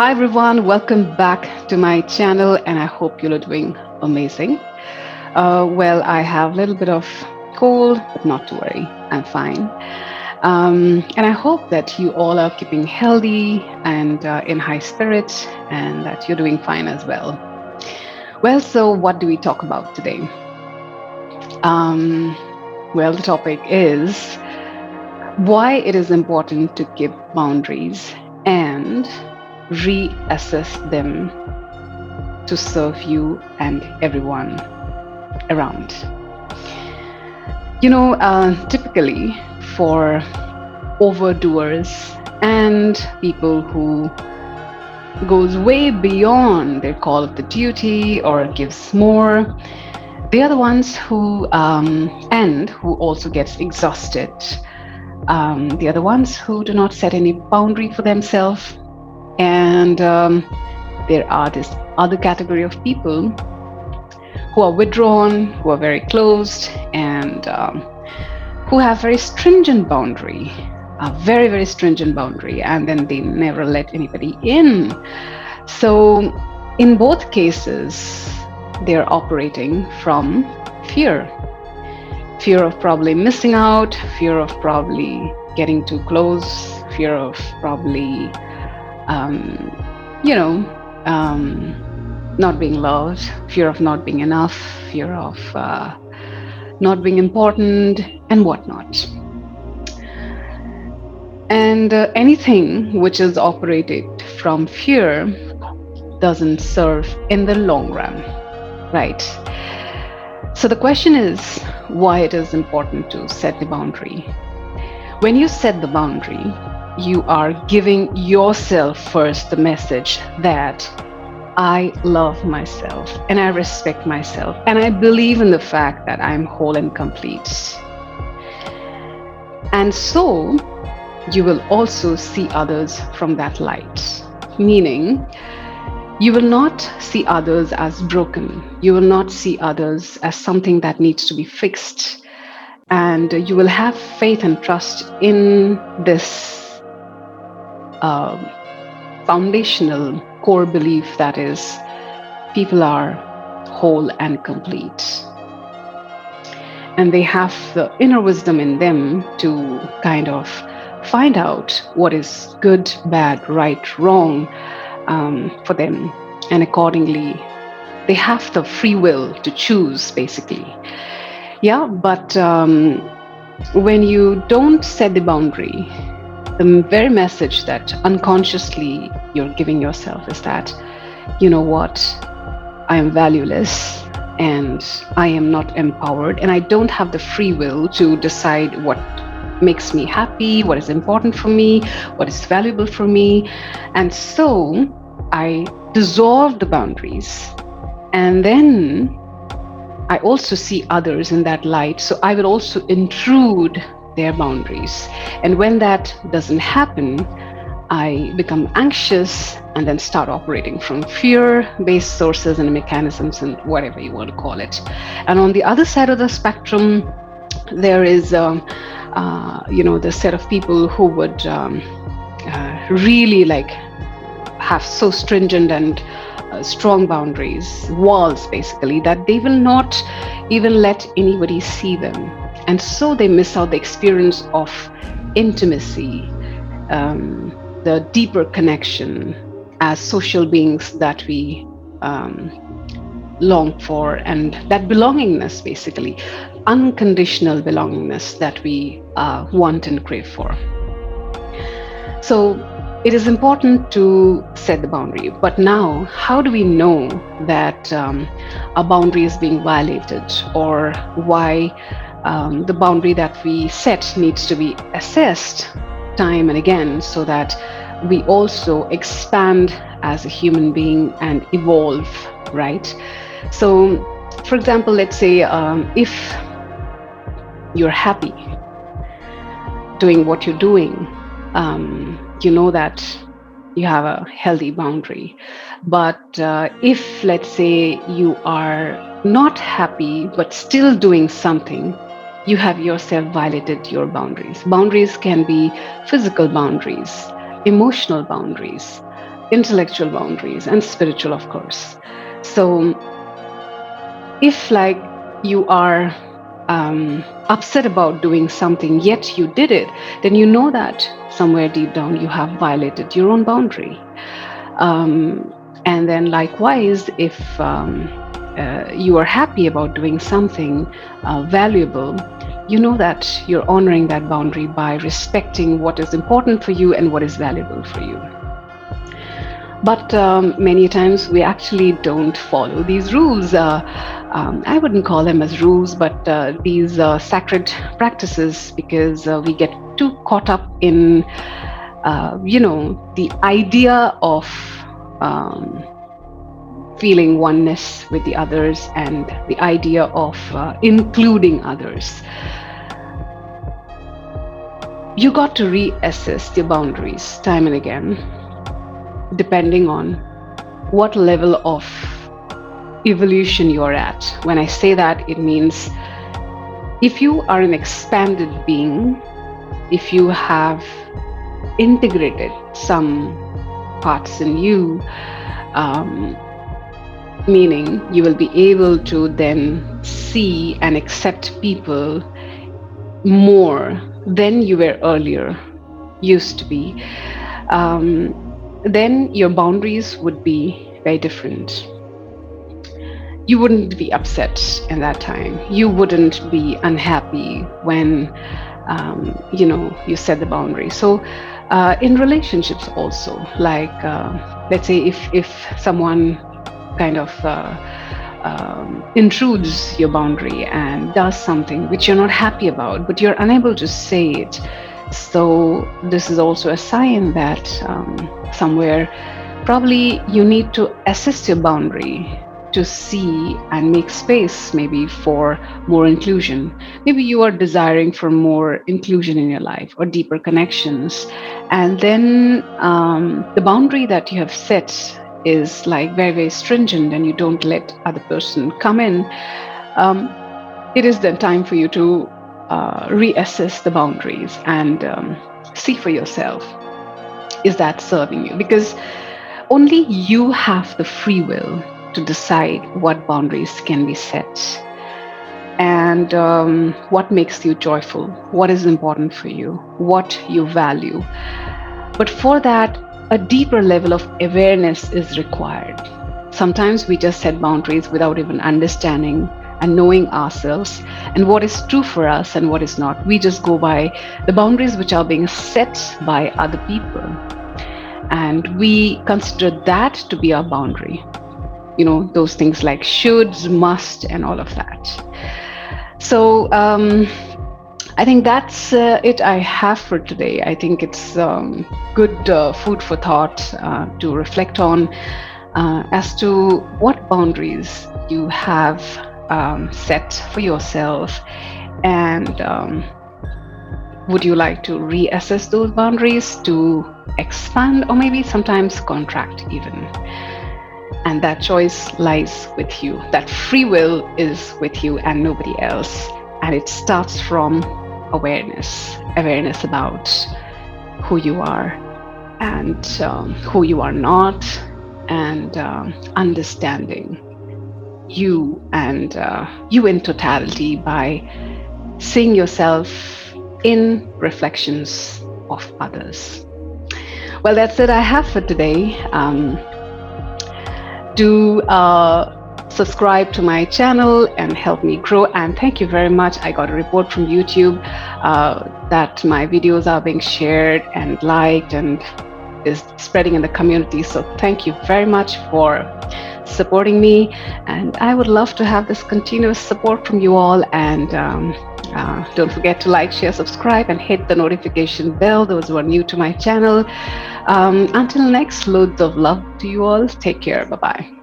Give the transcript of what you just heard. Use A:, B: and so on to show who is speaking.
A: Hi everyone, welcome back to my channel, and I hope you're doing amazing. Well, I have a little bit of cold, but not to worry, I'm fine. And I hope that you all are keeping healthy and in high spirits, and that you're doing fine as well. Well, so what do we talk about today? Um, well, the topic is why it is important to keep boundaries and reassess them to serve you and everyone around. Typically for overdoers and people who goes way beyond their call of the duty or gives more, they are the ones who and who also gets exhausted. They are the ones who do not set any boundary for themselves, and there are this other category of people who are withdrawn, who are very closed, and who have very stringent boundary, a very, very stringent boundary, and then they never let anybody in. So, in both cases, they're operating from fear fear of probably missing out, fear of probably getting too close, fear of probably, um, you know, um, not being loved, fear of not being enough, fear of not being important, and whatnot. And anything which is operated from fear doesn't serve in the long run, right? So the question is why it is important to set the boundary. When you set the boundary, you are giving yourself first the message that I love myself and I respect myself and I believe in the fact that I'm whole and complete. And so you will also see others from that light, meaning you will not see others as broken. You will not see others as something that needs to be fixed. And you will have faith and trust in this uh, foundational core belief that is, people are whole and complete. And they have the inner wisdom in them to kind of find out what is good, bad, right, wrong for them. And accordingly, they have the free will to choose, basically. Yeah, but when you don't set the boundary, the very message that unconsciously you're giving yourself is that, you know what, I am valueless and I am not empowered and I don't have the free will to decide what makes me happy, what is important for me, what is valuable for me. And so I dissolve the boundaries, and then I also see others in that light. So I will also intrude their boundaries. And when that doesn't happen, I become anxious and then start operating from fear-based sources and mechanisms and whatever you want to call it. And on the other side of the spectrum, there is, the set of people who would really like have so stringent and strong boundaries, walls basically, that they will not even let anybody see them. And so they miss out the experience of intimacy, the deeper connection as social beings that we long for, and that belongingness, basically, unconditional belongingness that we want and crave for. So it is important to set the boundary. But now, how do we know that a boundary is being violated, or why the boundary that we set needs to be assessed time and again so that we also expand as a human being and evolve, right? So, for example, let's say if you're happy doing what you're doing, you know that you have a healthy boundary. But if, let's say, you are not happy but still doing something, you have yourself violated your boundaries. Boundaries can be physical boundaries, emotional boundaries, intellectual boundaries and spiritual, of course. So if like you are upset about doing something yet you did it, then you know that somewhere deep down you have violated your own boundary. And then likewise, if you are happy about doing something valuable, you know that you're honoring that boundary by respecting what is important for you and what is valuable for you. But many times we actually don't follow these rules. I wouldn't call them as rules, but these sacred practices, because we get too caught up in, the idea of um, feeling oneness with the others and the idea of including others. You got to reassess your boundaries time and again, depending on what level of evolution you're at. When I say that, it means if you are an expanded being, if you have integrated some parts in you, meaning you will be able to then see and accept people more than you were earlier used to be, then your boundaries would be very different. You wouldn't be upset in that time. You wouldn't be unhappy when, you set the boundary. So, in relationships also, like let's say if someone kind of intrudes your boundary and does something which you're not happy about, but you're unable to say it. So this is also a sign that somewhere probably you need to assess your boundary to see and make space maybe for more inclusion. Maybe you are desiring for more inclusion in your life or deeper connections. And then the boundary that you have set is like very, very stringent and you don't let other person come in. It is then time for you to reassess the boundaries and see for yourself, is that serving you? Because only you have the free will to decide what boundaries can be set and what makes you joyful, what is important for you, what you value. But for that, a deeper level of awareness is required. Sometimes we just set boundaries without even understanding and knowing ourselves and what is true for us and what is not. We just go by the boundaries which are being set by other people. And we consider that to be our boundary. Those things like shoulds, must, and all of that. So I think that's it I have for today. I think it's good food for thought to reflect on as to what boundaries you have set for yourself, and would you like to reassess those boundaries to expand or maybe sometimes contract even. And that choice lies with you. That free will is with you and nobody else. And it starts from awareness about who you are and who you are not, and understanding you and you in totality by seeing yourself in reflections of others. Well, that's it I have for today. Do subscribe to my channel and help me grow. And thank you very much. I got a report from YouTube that my videos are being shared and liked and is spreading in the community. So thank you very much for supporting me. And I would love to have this continuous support from you all. And don't forget to like, share, subscribe, and hit the notification bell, those who are new to my channel. Until next, loads of love to you all. Take care. Bye-bye.